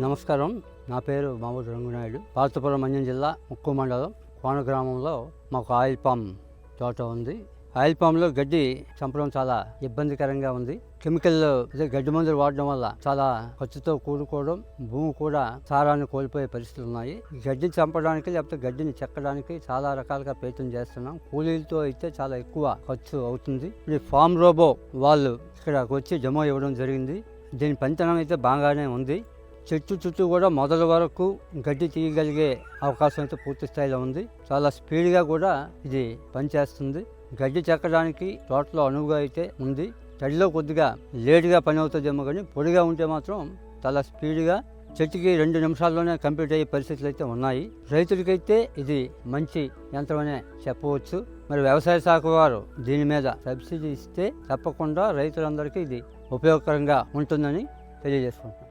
నమస్కారం. నా పేరు మామూలు రంగునాయుడు. పార్తపురం మన్యం జిల్లా ముక్కు మండలం కోన గ్రామంలో మాకు ఆయిల్ పామ్ తోట ఉంది. ఆయిల్ పామ్లో గడ్డి చంపడం చాలా ఇబ్బందికరంగా ఉంది. కెమికల్ గడ్డి మందులు వాడడం వల్ల చాలా ఖర్చుతో కూడుకోవడం, భూమి కూడా సారాన్ని కోల్పోయే పరిస్థితులు ఉన్నాయి. గడ్డిని చంపడానికి లేకపోతే గడ్డిని చెక్కడానికి చాలా రకాలుగా ప్రయత్నం చేస్తున్నాం. కూలీలతో అయితే చాలా ఎక్కువ ఖర్చు అవుతుంది. ఈ ఫామ్ రోబో వాళ్ళు ఇక్కడికి వచ్చి డెమో ఇవ్వడం జరిగింది. దీని పనితనం అయితే బాగానే ఉంది. చెట్టు చుట్టూ కూడా మొదల వరకు గడ్డి తీయగలిగే అవకాశం అయితే పూర్తి స్థాయిలో ఉంది. చాలా స్పీడ్గా కూడా ఇది పనిచేస్తుంది. గడ్డి చెక్కడానికి తోటలో అనువుగా అయితే ఉంది. తడిలో కొద్దిగా లేటుగా పని అవుతుందేమో, కానీ పొడిగా ఉంటే మాత్రం చాలా స్పీడ్గా చెట్టుకి 2 నిమిషాల్లోనే కంప్లీట్ అయ్యే పరిస్థితులు అయితే ఉన్నాయి. రైతులకైతే ఇది మంచి యంత్రమనే చెప్పవచ్చు. మరి వ్యవసాయ శాఖ వారు దీని మీద సబ్సిడీ ఇస్తే తప్పకుండా రైతులందరికీ ఇది ఉపయోగకరంగా ఉంటుందని తెలియజేసుకుంటున్నాం.